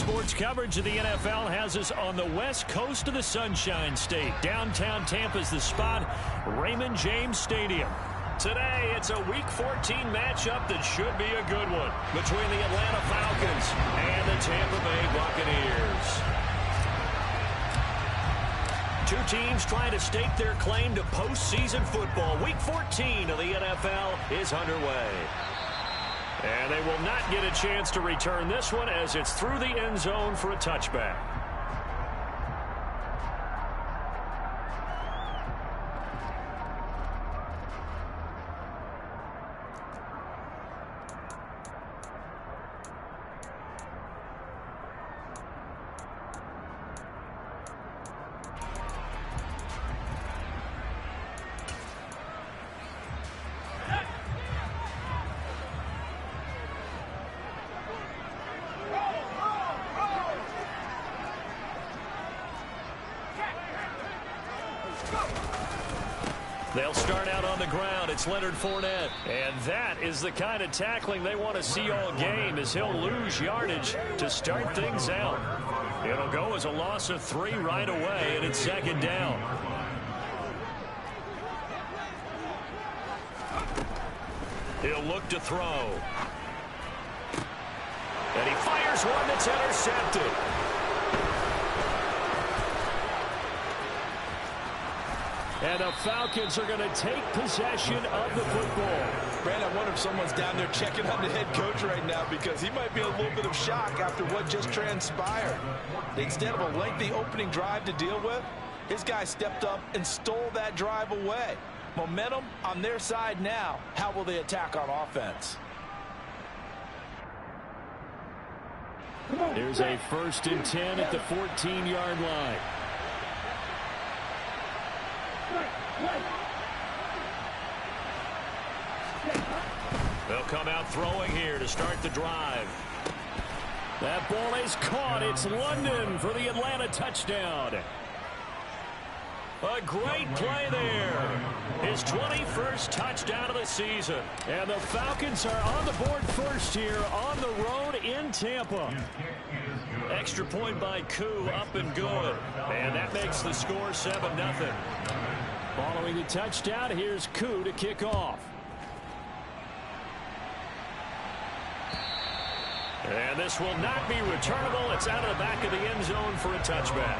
Sports coverage of the NFL has us on the west coast of the Sunshine State. Downtown Tampa's the spot, Raymond James Stadium. Today, it's a Week 14 matchup that should be a good one between the Atlanta Falcons and the Tampa Bay Buccaneers. Two teams trying to stake their claim to postseason football. Week 14 of the NFL is underway. And they will not get a chance to return this one as it's through the end zone for a touchback. They'll start out on the ground. It's Leonard Fournette. And that is the kind of tackling they want to see all game, as he'll lose yardage to start things out. It'll go as a loss of 3 right away, and it's second down. He'll look to throw. And he fires one that's intercepted. And the Falcons are going to take possession of the football. Brad, I wonder if someone's down there checking on the head coach right now, because he might be in a little bit of shock after what just transpired. Instead of a lengthy opening drive to deal with, his guy stepped up and stole that drive away. Momentum on their side now. How will they attack on offense? There's a 1st and 10 at the 14-yard line. They'll come out throwing here to start the drive. That ball is caught. It's London for the Atlanta touchdown. A great play there. His 21st touchdown of the season. And the Falcons are on the board first here on the road in Tampa. Extra point by Koo, up and good. And that makes the score 7-0. Following the touchdown, here's Koo to kick off. And this will not be returnable. It's out of the back of the end zone for a touchback.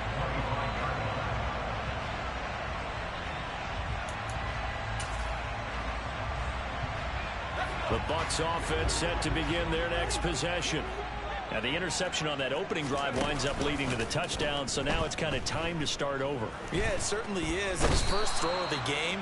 The Bucs offense set to begin their next possession. Now, the interception on that opening drive winds up leading to the touchdown, so now it's kind of time to start over. Yeah, it certainly is. His first throw of the game.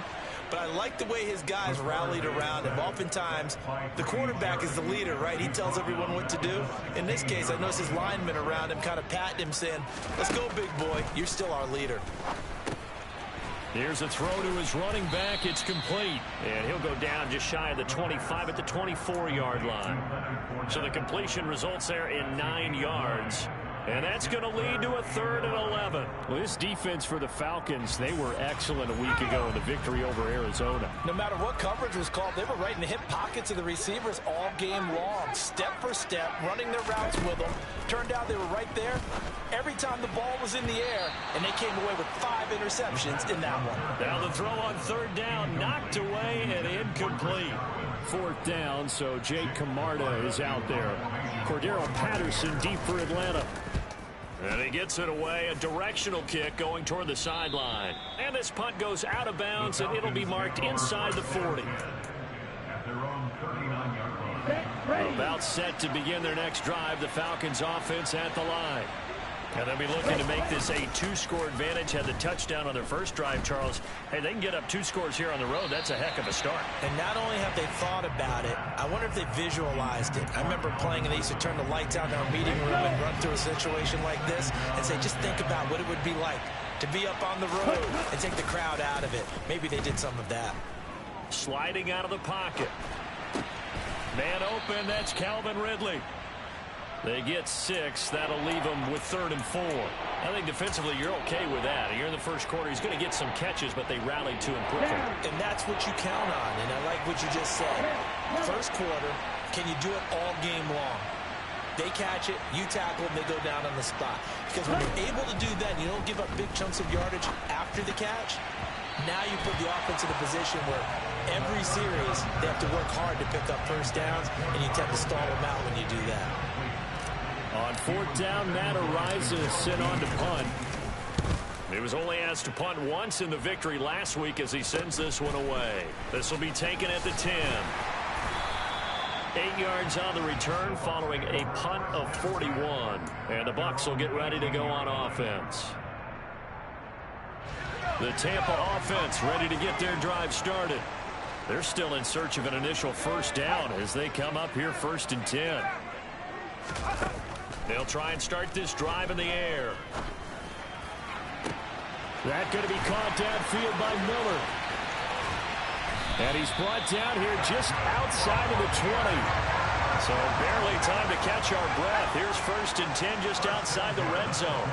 But I like the way his guys rallied around him. Oftentimes, the quarterback is the leader, right? He tells everyone what to do. In this case, I noticed his linemen around him kind of patting him, saying, "Let's go, big boy. You're still our leader." Here's a throw to his running back. It's complete. And he'll go down just shy of the 25 at the 24-yard line. So the completion results there in 9 yards. And that's going to lead to a 3rd and 11. Well, this defense for the Falcons, they were excellent a week ago in the victory over Arizona. No matter what coverage was called, they were right in the hip pockets of the receivers all game long. Step for step, running their routes with them. Turned out they were right there every time the ball was in the air, and they came away with 5 interceptions in that one. Now the throw on 3rd down, knocked away and incomplete. 4th down, so Jake Camarda is out there. Cordero Patterson deep for Atlanta. And he gets it away, a directional kick going toward the sideline. And this punt goes out of bounds, and it'll be marked inside the 40. About set to begin their next drive, the Falcons offense at the line. And they'll be looking to make this a 2-score advantage. Had the touchdown on their first drive, Charles. Hey, they can get up 2 scores here on the road. That's a heck of a start. And not only have they thought about it, I wonder if they visualized it. I remember playing, and they used to turn the lights out in our meeting room and run through a situation like this and say, just think about what it would be like to be up on the road and take the crowd out of it. Maybe they did some of that. Sliding out of the pocket. Man open, that's Calvin Ridley. They get 6. That'll leave them with 3rd and 4. I think defensively you're okay with that. Here in the first quarter, he's going to get some catches, but they rallied to him quickly. And that's what you count on, and I like what you just said. First quarter, can you do it all game long? They catch it, you tackle them, they go down on the spot. Because when you're able to do that, and you don't give up big chunks of yardage after the catch, now you put the offense in a position where every series they have to work hard to pick up first downs, and you tend to stall them out when you do that. On fourth down, Matt Ariza sent on to punt. He was only asked to punt once in the victory last week as he sends this one away. This will be taken at the 10. 8 yards on the return following a punt of 41. And the Bucs will get ready to go on offense. The Tampa offense ready to get their drive started. They're still in search of an initial first down as they come up here 1st and 10. They'll try and start this drive in the air. That going to be caught downfield by Miller. And he's brought down here just outside of the 20. So barely time to catch our breath. Here's 1st and 10 just outside the red zone.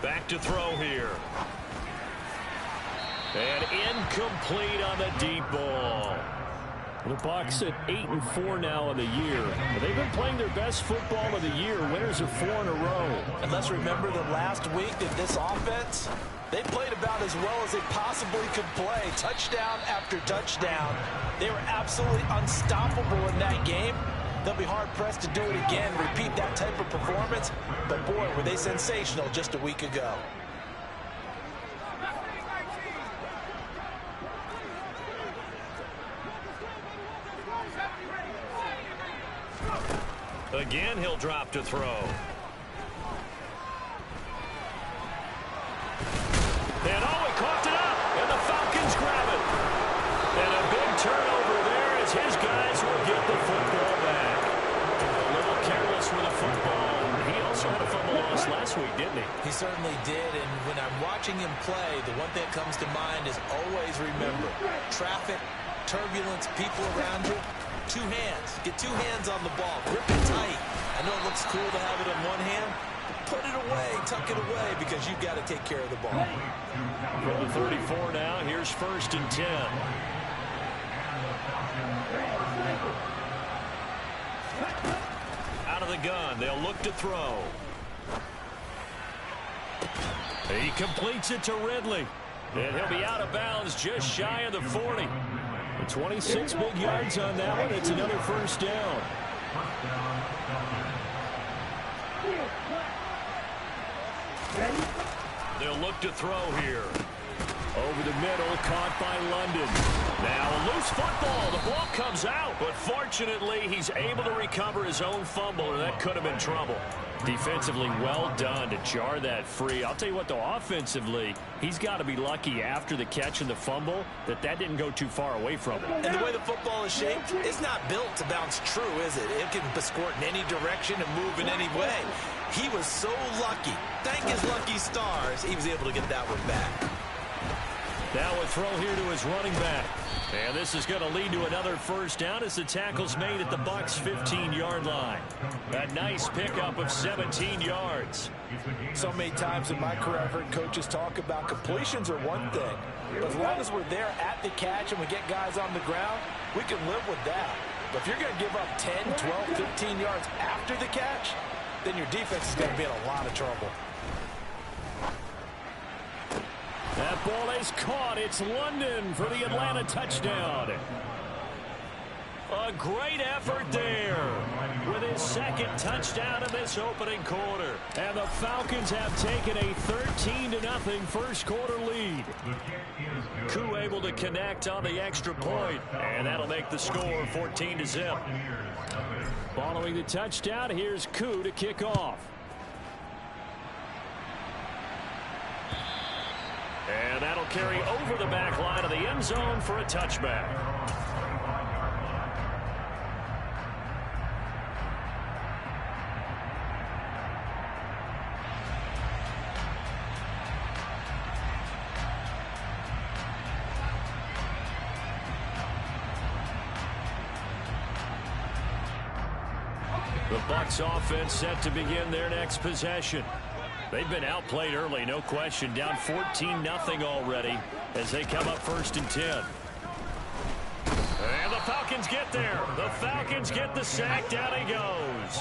Back to throw here. And incomplete on the deep ball. The Bucs at 8-4 now in the year. They've been playing their best football of the year. Winners of 4 in a row. And let's remember that last week that this offense, they played about as well as they possibly could play. Touchdown after touchdown. They were absolutely unstoppable in that game. They'll be hard-pressed to do it again, repeat that type of performance. But, boy, were they sensational just a week ago. Again, he'll drop to throw. And he coughed it up, and the Falcons grab it. And a big turnover there as his guys will get the football back. A little careless with the football. He also had a fumble loss last week, didn't he? He certainly did, and when I'm watching him play, the one thing that comes to mind is always remember, traffic, turbulence, people around you. 2 hands. Get 2 hands on the ball. Grip it tight. I know it looks cool to have it in one hand. Put it away. Tuck it away because you've got to take care of the ball. From the 34 now, here's 1st and 10. Out of the gun. They'll look to throw. He completes it to Ridley. And he'll be out of bounds just shy of the 40. 26 big yards on that one. It's another first down. They'll look to throw here. Over the middle, caught by London. Now a loose football. The ball comes out, but fortunately he's able to recover his own fumble, and that could have been trouble. Defensively, well done to jar that free. I'll tell you what, though, offensively, he's got to be lucky after the catch and the fumble that didn't go too far away from him. And the way the football is shaped, it's not built to bounce true, is it? It can squirt in any direction and move in any way. He was so lucky. Thank his lucky stars, he was able to get that one back. Now a throw here to his running back. And this is going to lead to another first down as the tackle's made at the Bucs' 15-yard line. A nice pickup of 17 yards. So many times in my career I've heard coaches talk about completions are one thing. But as long as we're there at the catch and we get guys on the ground, we can live with that. But if you're going to give up 10, 12, 15 yards after the catch, then your defense is going to be in a lot of trouble. That ball is caught. It's London for the Atlanta touchdown. A great effort there with his 2nd touchdown of this opening quarter. And the Falcons have taken a 13-0 first quarter lead. Koo able to connect on the extra point, and that'll make the score 14-0. Following the touchdown, here's Koo to kick off. And that'll carry over the back line of the end zone for a touchback. The Bucs offense set to begin their next possession. They've been outplayed early, no question. Down 14-0 already as they come up 1st and 10. And the Falcons get there. The Falcons get the sack. Down he goes.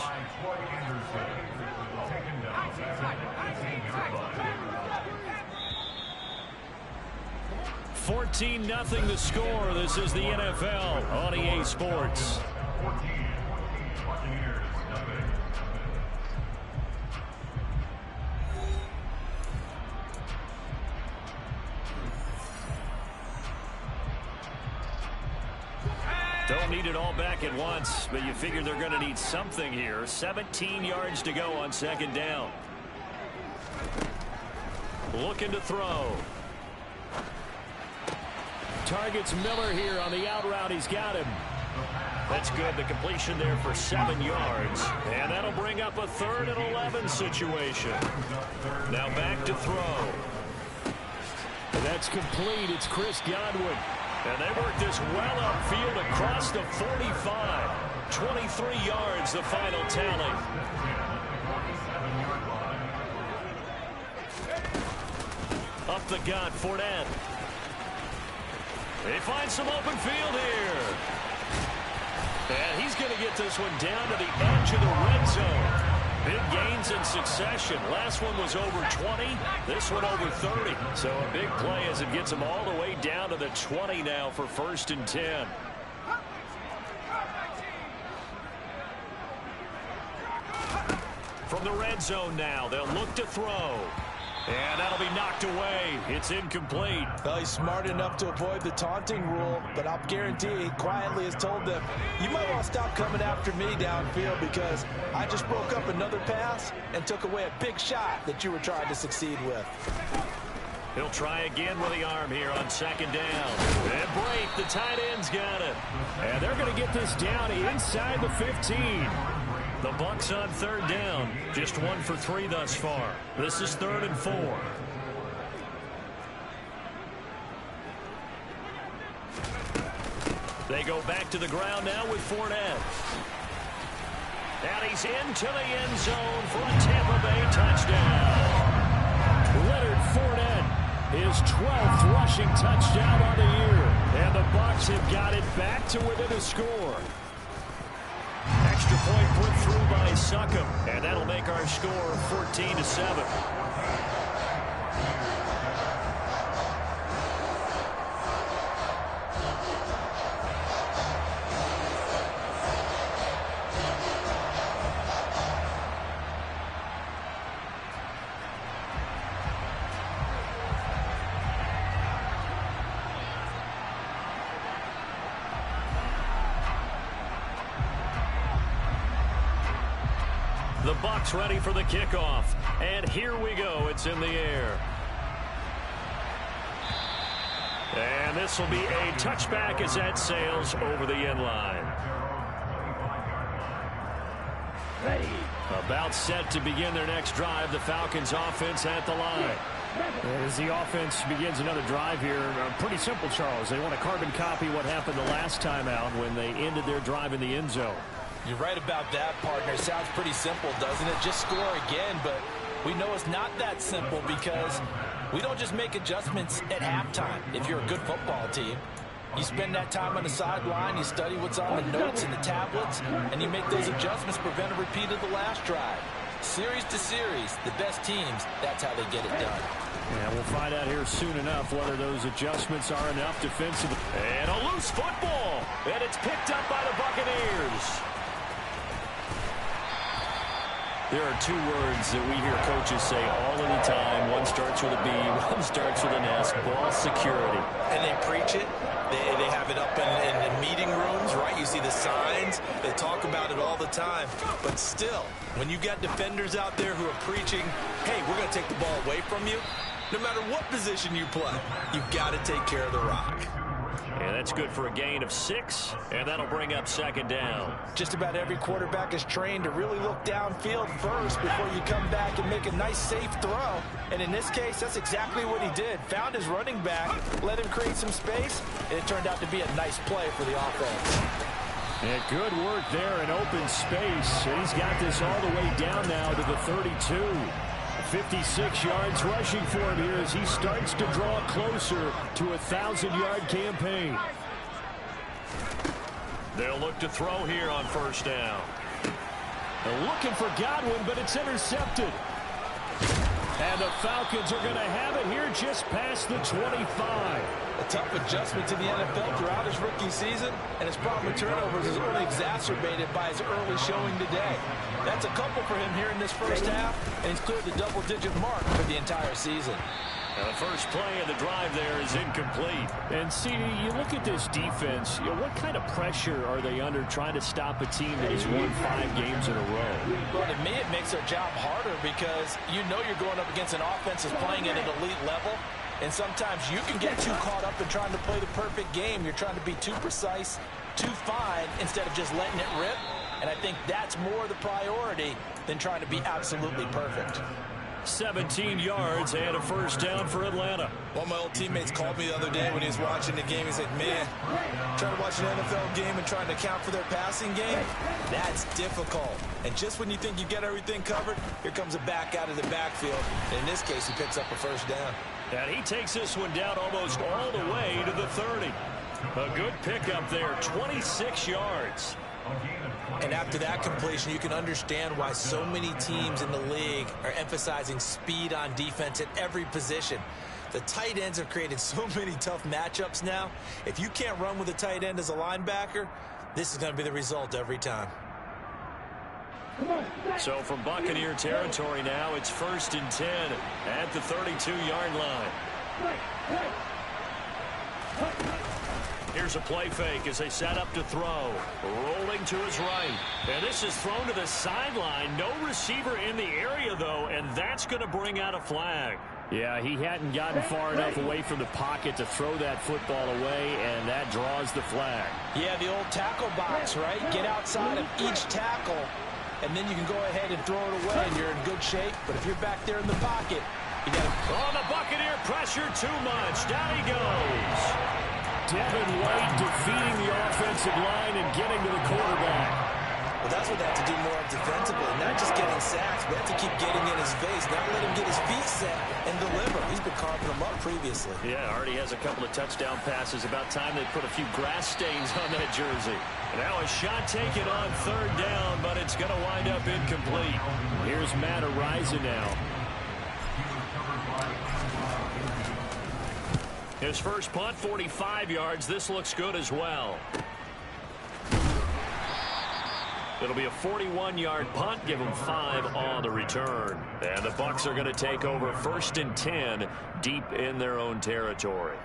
14-0 the score. This is the NFL on EA Sports. Don't need it all back at once, but you figure they're going to need something here. 17 yards to go on 2nd down. Looking to throw. Targets Miller here on the out route. He's got him. That's good. The completion there for 7 yards. And that'll bring up a 3rd and 11 situation. Now back to throw. And that's complete. It's Chris Godwin. And they work this well upfield across the 45. 23 yards, the final tally. Up the gut, Fournette. They find some open field here. And he's going to get this one down to the edge of the red zone. Big gains in succession. Last one was over 20. This one over 30. So a big play as it gets them all the way down to the 20 now for 1st and 10. From the red zone now, they'll look to throw. And that'll be knocked away. It's incomplete. Well, he's smart enough to avoid the taunting rule, but I'll guarantee he quietly has told them, you might want to stop coming after me downfield because I just broke up another pass and took away a big shot that you were trying to succeed with. He'll try again with the arm here on 2nd down. And break, the tight end's got it. And they're going to get this down inside the 15. The Bucs on 3rd down. Just 1 for 3 thus far. This is 3rd and 4. They go back to the ground now with Fournette. And he's into the end zone for a Tampa Bay touchdown. Leonard Fournette, his 12th rushing touchdown on the year. And the Bucs have got it back to within a score. Extra point put through by Succop, and that'll make our score 14-7. The Bucs ready for the kickoff. And here we go. It's in the air. And this will be a touchback as that sails over the end line. Ready. About set to begin their next drive. The Falcons offense at the line. As the offense begins another drive here, pretty simple, Charles. They want to carbon copy what happened the last time out when they ended their drive in the end zone. You're right about that, partner. Sounds pretty simple, doesn't it? Just score again, but we know it's not that simple because we don't just make adjustments at halftime. If you're a good football team, you spend that time on the sideline, you study what's on the notes and the tablets, and you make those adjustments, prevent a repeat of the last drive. Series to series, the best teams, that's how they get it done. Yeah, we'll find out here soon enough whether those adjustments are enough defensively. And a loose football, and it's picked up by the Buccaneers. There are 2 words that we hear coaches say all of the time. One starts with a B, one starts with an S. Ball security. And they preach it. They have it up in meeting rooms, right? You see the signs. They talk about it all the time. But still, when you got defenders out there who are preaching, hey, we're going to take the ball away from you, no matter what position you play, you've got to take care of the rock. And that's good for a gain of 6, and that'll bring up 2nd down. Just about every quarterback is trained to really look downfield first before you come back and make a nice, safe throw. And in this case, that's exactly what he did. Found his running back, let him create some space, and it turned out to be a nice play for the offense. And good work there in open space. And he's got this all the way down now to the 32. 56 yards rushing for him here as he starts to draw closer to a 1,000-yard campaign. They'll look to throw here on first down. They're looking for Godwin, but it's intercepted. And the Falcons are going to have it here just past the 25. A tough adjustment to the NFL throughout his rookie season, and his problem with turnovers is only exacerbated by his early showing today. That's a couple for him here in this first half, and he's cleared the double-digit mark for the entire season. And the first play of the drive there is incomplete. And CD, you look at this defense, what kind of pressure are they under trying to stop a team that has won 5 games in a row? Well, to me, it makes their job harder because you know you're going up against an offense that's playing at an elite level. And sometimes you can get too caught up in trying to play the perfect game. You're trying to be too precise, too fine, instead of just letting it rip. And I think that's more the priority than trying to be absolutely perfect. 17 yards and a first down for Atlanta. One of my old teammates called me the other day when he was watching the game. He's like, man, trying to watch an NFL game and trying to account for their passing game, that's difficult. And just when you think you get everything covered, here comes a back out of the backfield. And in this case, he picks up a first down. And he takes this one down almost all the way to the 30. A good pickup there, 26 yards. And after that completion, you can understand why so many teams in the league are emphasizing speed on defense at every position. The tight ends have created so many tough matchups now. If you can't run with a tight end as a linebacker, this is going to be the result every time. So from Buccaneer territory now, it's 1st and 10 at the 32-yard line. Here's a play fake as they set up to throw. Rolling to his right. And this is thrown to the sideline. No receiver in the area, though, and that's going to bring out a flag. Yeah, he hadn't gotten far enough away from the pocket to throw that football away, and that draws the flag. Yeah, the old tackle box, right? Get outside of each tackle, and then you can go ahead and throw it away, and you're in good shape. But if you're back there in the pocket, you got to... Oh, the Buccaneer pressure too much. Down he goes. Devin White defeating the offensive line and getting to the quarterback. Well, that's what they have to do more of defensively, not just getting sacks, but have to keep getting in his face, not let him get his feet set and deliver. He's been carving them up previously. Yeah, already has a couple of touchdown passes. About time they put a few grass stains on that jersey. Now a shot taken on 3rd down, but it's going to wind up incomplete. Here's Matt Ariza now. His first punt, 45 yards. This looks good as well. It'll be a 41-yard punt. Give him 5 on the return. And the Bucs are going to take over 1st and 10 deep in their own territory.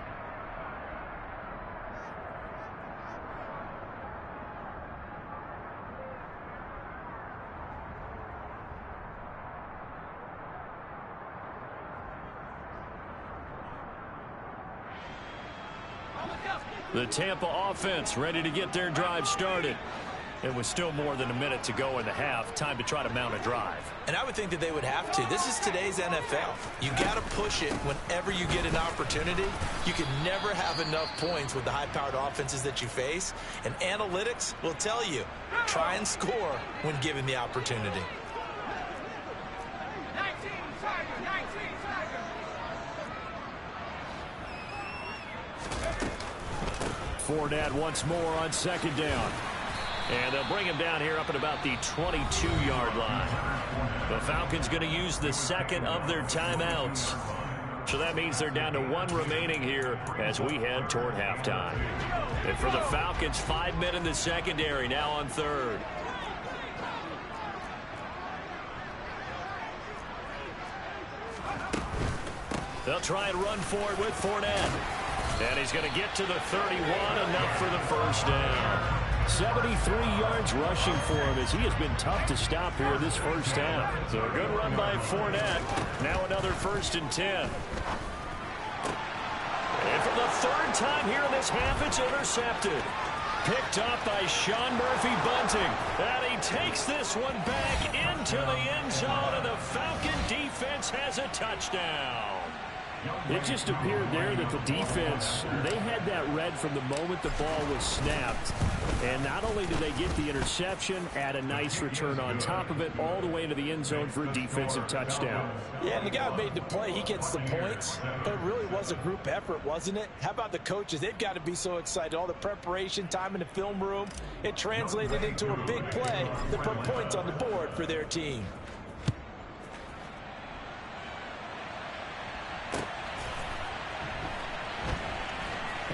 The Tampa offense ready to get their drive started. It was still more than a minute to go in the half. Time to try to mount a drive. And I would think that they would have to. This is today's NFL. You got to push it whenever you get an opportunity. You can never have enough points with the high-powered offenses that you face. And analytics will tell you, try and score when given the opportunity. Fournette once more on 2nd down. And they'll bring him down here up at about the 22-yard line. The Falcons going to use the 2nd of their timeouts. So that means they're down to 1 remaining here as we head toward halftime. And for the Falcons, 5 men in the secondary now on 3rd. They'll try and run for it with Fournette. And he's going to get to the 31, enough for the first down. 73 yards rushing for him as he has been tough to stop here this first half. So a good run by Fournette. Now another 1st and 10. And for the 3rd time here in this half, it's intercepted. Picked up by Sean Murphy-Bunting. And he takes this one back into the end zone, and the Falcon defense has a touchdown. It just appeared there that the defense, they had that read from the moment the ball was snapped. And not only did they get the interception, add a nice return on top of it, all the way into the end zone for a defensive touchdown. Yeah, and the guy who made the play, he gets the points. But it really was a group effort, wasn't it? How about the coaches? They've got to be so excited. All the preparation, time in the film room, it translated into a big play that put points on the board for their team.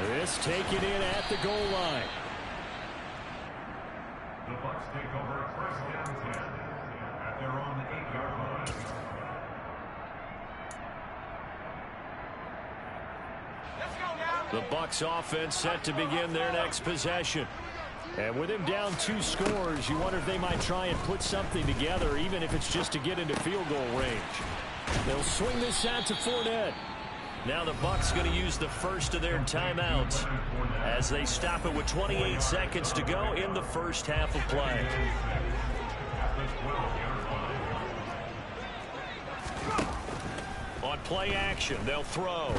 This taken in at the goal line. The Bucs take over first down 10 at their own 8-yard line. The Bucs offense set to begin their next possession. And with him down 2 scores, you wonder if they might try and put something together, even if it's just to get into field goal range. They'll swing this out to Fournette. Now the Bucs going to use the first of their timeouts as they stop it with 28 seconds to go in the first half of play. On play action, they'll throw.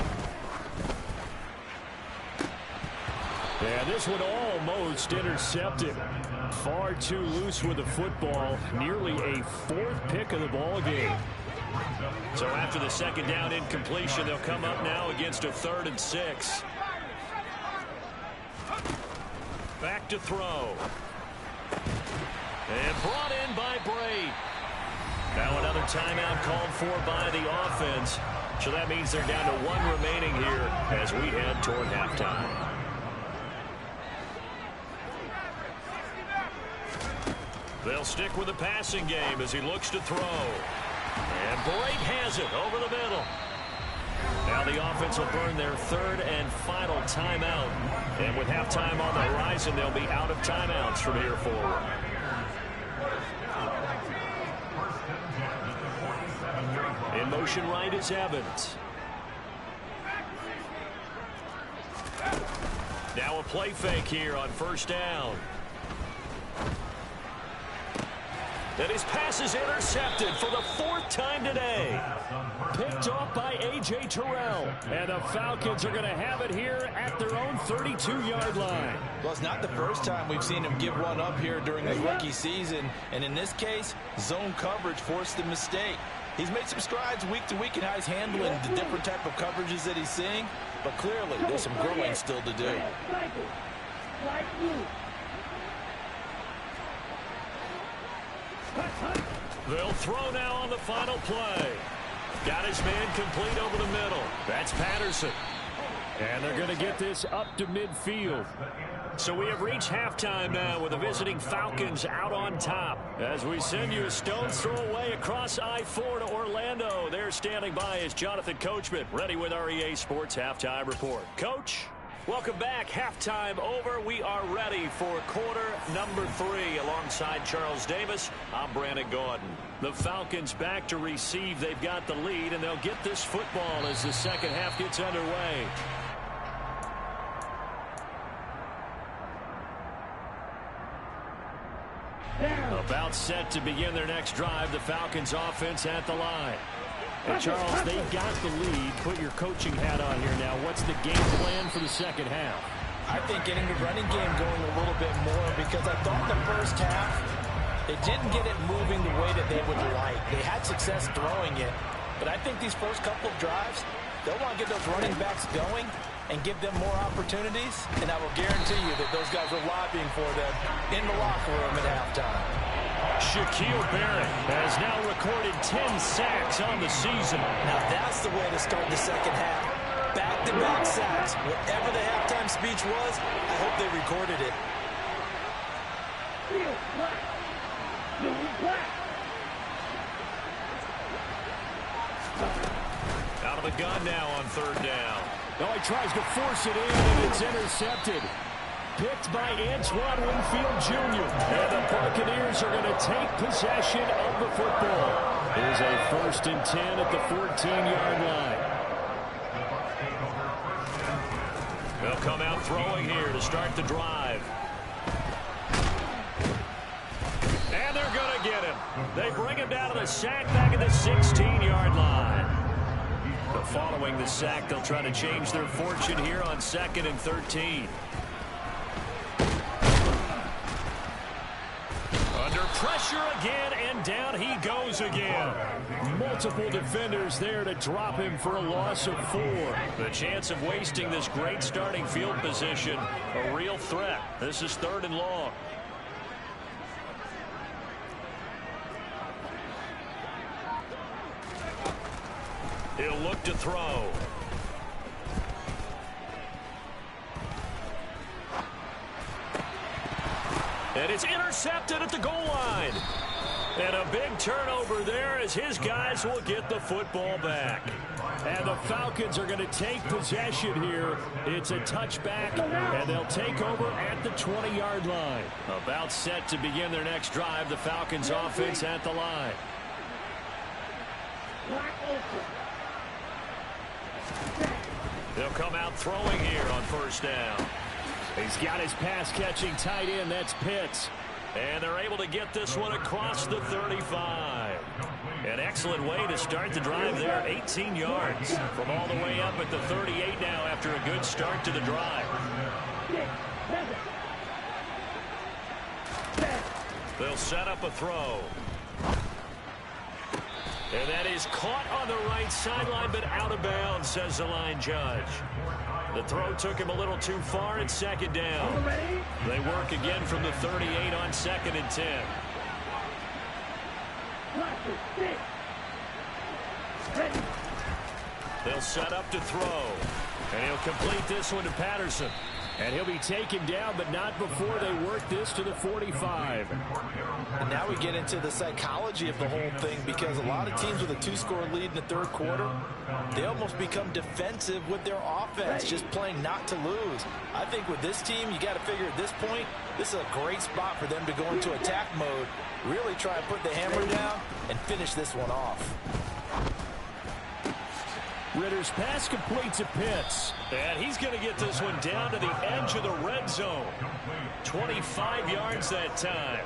Yeah, this one almost intercepted. Far too loose with the football. Nearly a 4th pick of the ball game. So after the second down incompletion, they'll come up now against a 3rd and 6. Back to throw. And brought in by Braid. Now another timeout called for by the offense. So that means they're down to 1 remaining here as we head toward halftime. They'll stick with the passing game as he looks to throw. And Braid has it over the middle. Now the offense will burn their 3rd and final timeout. And with halftime on the horizon, they'll be out of timeouts from here forward. In motion right is Evans. Now a play fake here on first down. And his pass is intercepted for the 4th time today. Picked off by A.J. Terrell. And the Falcons are going to have it here at their own 32-yard line. Well, it's not the first time we've seen him give one up here during his rookie season. And in this case, zone coverage forced the mistake. He's made some strides week to week in how he's handling the different type of coverages that he's seeing. But clearly, there's some growing still to do. They'll throw now on the final play. Got his man complete over the middle. That's Patterson. And they're going to get this up to midfield. So we have reached halftime now with the visiting Falcons out on top. As we send you a stone's throw away across I-4 to Orlando. There standing by is Jonathan Coachman, ready with our EA Sports Halftime Report. Coach, welcome back. Halftime over. We are ready for quarter number 3. Alongside Charles Davis, I'm Brandon Gordon. The Falcons back to receive. They've got the lead, and they'll get this football as the second half gets underway. About set to begin their next drive. The Falcons offense at the line. And Charles, they've got the lead. Put your coaching hat on here now. What's the game plan for the second half? I think getting the running game going a little bit more, because I thought the first half, they didn't get it moving the way that they would like. They had success throwing it, but I think these first couple of drives, they'll want to get those running backs going and give them more opportunities, and I will guarantee you that those guys are lobbying for them in the locker room at halftime. Shaquille Barrett has now recorded 10 sacks on the season. Now that's the way to start the second half. Back-to-back sacks. Whatever the halftime speech was, I hope they recorded it. Out of the gun now on third down. Oh, he tries to force it in, and it's intercepted. Picked by Antoine Winfield Jr. And the Buccaneers are going to take possession of the football. Here's a 1st and 10 at the 14-yard line. They'll come out throwing here to start the drive. And they're going to get him. They bring him down to the sack back at the 16-yard line. The following the sack, they'll try to change their fortune here on 2nd and 13. Under pressure again, and down he goes again. Multiple defenders there to drop him for a loss of 4. The chance of wasting this great starting field position, a real threat. This is 3rd and long. He'll look to throw. And it's intercepted at the goal line. And a big turnover there as his guys will get the football back. And the Falcons are going to take possession here. It's a touchback, and they'll take over at the 20-yard line. About set to begin their next drive, the Falcons offense at the line. They'll come out throwing here on 1st down. He's got his pass-catching tight end. That's Pitts. And they're able to get this one across the 35. An excellent way to start the drive there. 18 yards from all the way up at the 38 now after a good start to the drive. They'll set up a throw. And that is caught on the right sideline, but out of bounds, says the line judge. The throw took him a little too far in 2nd down. They work again from the 38 on 2nd and 10. They'll set up to throw. And he'll complete this one to Patterson. And he'll be taken down, but not before they work this to the 45. And now we get into the psychology of the whole thing, because a lot of teams with a 2-score lead in the 3rd quarter, they almost become defensive with their offense, just playing not to lose. I think with this team, you got to figure at this point, this is a great spot for them to go into attack mode, really try and put the hammer down and finish this one off. Ritter's pass complete to Pitts. And he's going to get this one down to the edge of the red zone. 25 yards that time.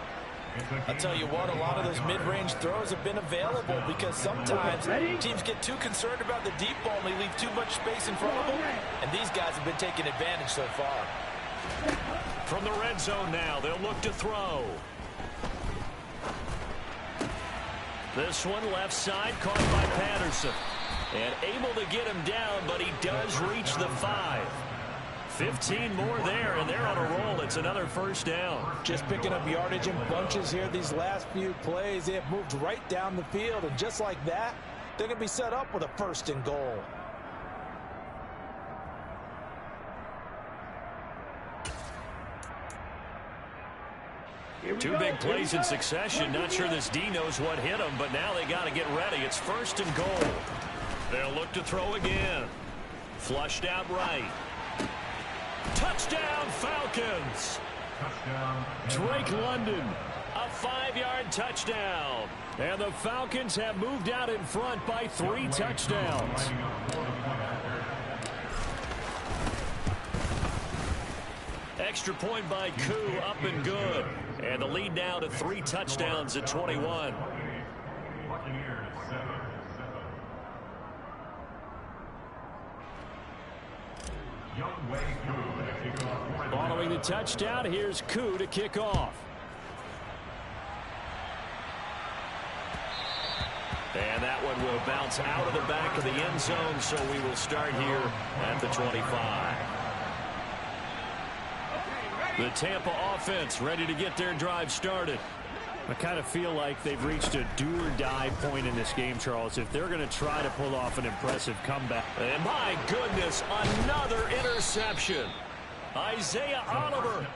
I'll tell you what, a lot of those mid-range throws have been available, because sometimes teams get too concerned about the deep ball and they leave too much space in front of them. And these guys have been taking advantage so far. From the red zone now, they'll look to throw. This one left side, caught by Patterson. And able to get him down, but he does reach the 5. 15 more there, and they're on a roll. It's another 1st down. Just picking up yardage in bunches here these last few plays. They have moved right down the field, and just like that, they're going to be set up with a 1st and goal. Two big plays in succession. Not sure this D knows what hit him, but now they got to get ready. It's 1st and goal. They'll look to throw again. Flushed out right. Touchdown, Falcons. Touchdown. Drake London, a 5-yard touchdown. And the Falcons have moved out in front by 3 touchdowns. Extra point by Koo, up and good. And the lead now to 3 touchdowns at 21. Following the touchdown, here's Koo to kick off. And that one will bounce out of the back of the end zone, so we will start here at the 25. The Tampa offense ready to get their drive started. I kind of feel like they've reached a do-or-die point in this game, Charles, if they're going to try to pull off an impressive comeback. And my goodness, another interception. Isaiah Oliver.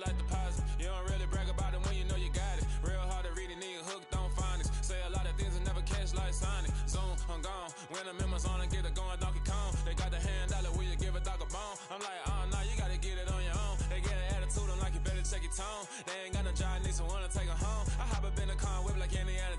Like deposit. You don't really brag about it when you know you got it. Real hard to read a nigga hooked on phonics. Say a lot of things and never catch like Sonic. Zoom, I'm gone. When the members on and get it going Donkey Kong. They got the hand dollar, will you give a dog a bone? I'm like, oh no, you gotta get it on your own. They get an attitude, I'm like, you better check your tone. They ain't got no job, need someone to take her home. I hop up in the car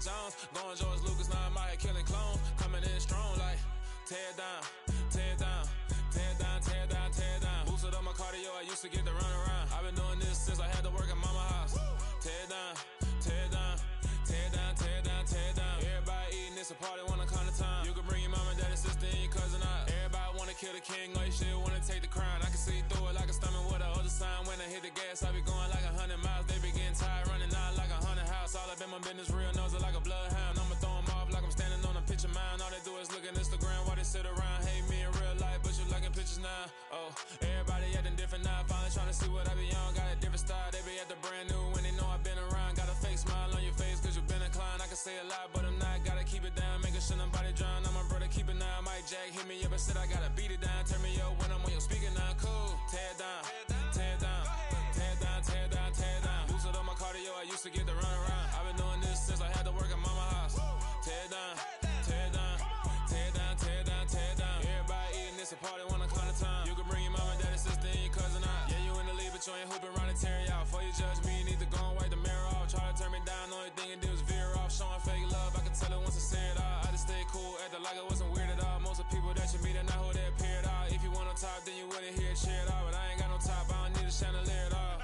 Jones. Going George Lucas, now I'm out here killing clones. Coming in strong like, tear down, tear down, tear down, tear down, tear down. Boosted up my cardio, I used to get to run around. I've been doing this since I had to work at mama house. Tear down, tear down, tear down, tear down, tear down. Everybody eating, it's a party, wanna come to time. You can bring your mama, daddy, sister, and your cousin out. Everybody wanna kill the king, like shit, wanna take the crown. I can see through it like a stomach with a other sign. When I hit the gas, I be going like 100 miles. They be getting tired, running out like 100 house. All up in my business, real nose like a bloodhound. I'ma throw 'em off like I'm standing on a picture mound. All they do is look at Instagram while they sit around. Hate me in real life, but you liking pictures now. Oh, everybody acting different now. Finally trying to see what I be on. Got a different style, they be at the brand new when they know I've been around. Got a fake smile on your face cause you been inclined. I can say a lot, but I'm not. Gotta keep it down, making sure nobody drown. I'm my brother, keep it now. Mike Jack hit me up and said I gotta beat it down. Turn me up when I'm on your speaker now. Cool, tear down, tear down, tear down, tear down, tear down. Boosted up my cardio, I used to get to run around. I've been doing this since I had to work at mama house. Tear down, tear down, tear down, tear down, tear down. Everybody eating, it's a party, wanna come to time. You can bring your mama, daddy, sister, and your cousin out. Yeah, you in the lead, but you ain't hooping around and tear out. Before you judge me, you need to go and wipe the mirror off. Try to turn me down, only thing it did was veer off. Showing fake love, I can tell it once I say it all. I just stay cool, acting like it wasn't weird at all. Most of the people that you meet are not who they appear at all. If you want on top, then you wouldn't hear it cheer at all. But I ain't got no top, I don't need a chandelier at all.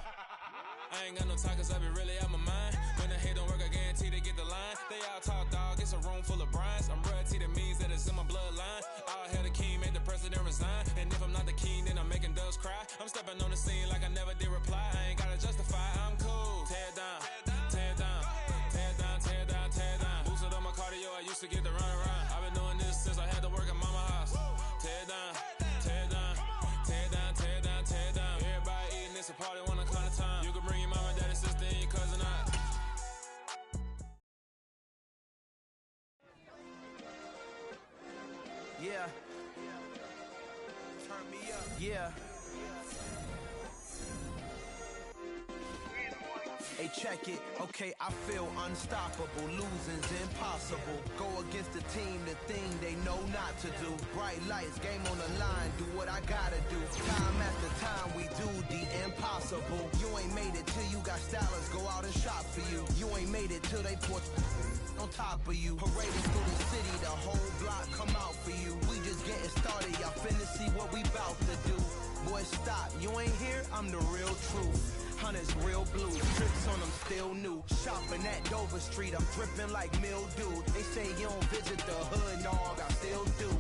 I ain't got no talk cause I be really out my mind. When the hate don't work, I guarantee they get the line. They all talk dog, it's a room full of brines. I'm royalty, that means that it's in my bloodline. All hail the king, made the president resign. And if I'm not the king, then I'm making doves cry. I'm stepping on the scene like I never did reply. I ain't gotta justify, I'm cool. Tear down, tear down, tear down, tear down, tear down. Boosted up my cardio, I used to get to run around. I've been doing this since I had to work at mama house. Tear down, tear down, tear down, tear down, tear down. Everybody eating, it's a party, wanna come to time. You can bring your mama, daddy, sister, and your cousin out. Yeah. Turn me up. Yeah. Hey, check it. Okay, I feel unstoppable. Losing's impossible. Go against the team, the thing they know not to do. Bright lights, game on the line. Do what I gotta do. Time after time, we do the impossible. You ain't made it till you got stylers go out and shop for you. You ain't made it till they put on top of you. Parading through the city, the whole block come out for you. We just getting started, y'all finna see what we bout to do. Boy, stop, you ain't here, I'm the real truth. Hunters real blue, tricks on them still new. Shopping at Dover Street, I'm dripping like mildew. They say you don't visit the hood, dog, I still do.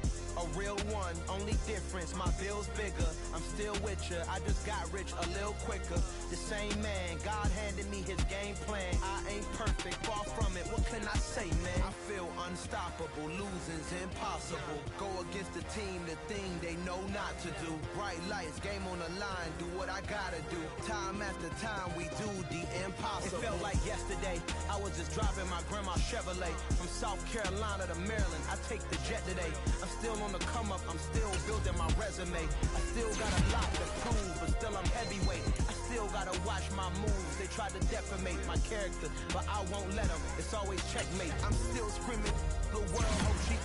A real one, only difference, my bill's bigger. I'm still with ya, I just got rich a little quicker. The same man, God handed me his game plan. I ain't perfect, far from it, what can I say, man? I feel unstoppable, losing's impossible. Go against the team, the thing they know not to do. Bright lights, game on the line, do what I gotta do. Time after time, we do the impossible. It felt like yesterday, I was just driving my grandma's Chevrolet. From South Carolina to Maryland, I take the jet today. I'm still on the come up, I'm still building my resume. I still got a lot to prove, but still I'm heavyweight. I still gotta watch my moves. They tried to defamate my character, but I won't let them. It's always checkmate. I'm still screaming, the world hope she.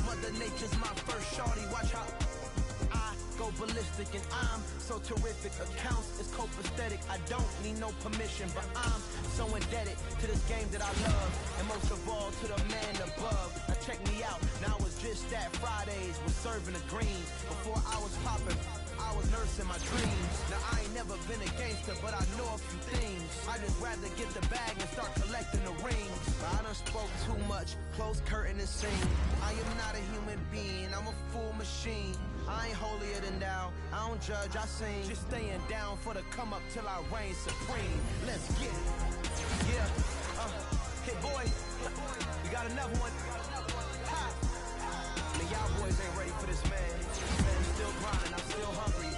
Mother Nature's my first shorty. Watch how I go ballistic, and I'm so terrific. Accounts is copacetic. I don't need no permission, but I'm so indebted to this game that I love, and most of all to the man above. Now check me out. Now it's just that Fridays was serving the greens. Before I was popping, I was nursing my dreams. Now I ain't never been a gangster, but I know a few things. I just rather get the bag and start collecting the rings. But I done spoke too much, close curtain and sing. I am not a human being, I'm a full machine. I ain't holier than thou, I don't judge, I sing. Just staying down for the come up till I reign supreme. Let's get it. Yeah, hey boy, we got another one. Ha. Man, y'all boys ain't ready for this, man. Man, I'm still grinding, I'm still hungry.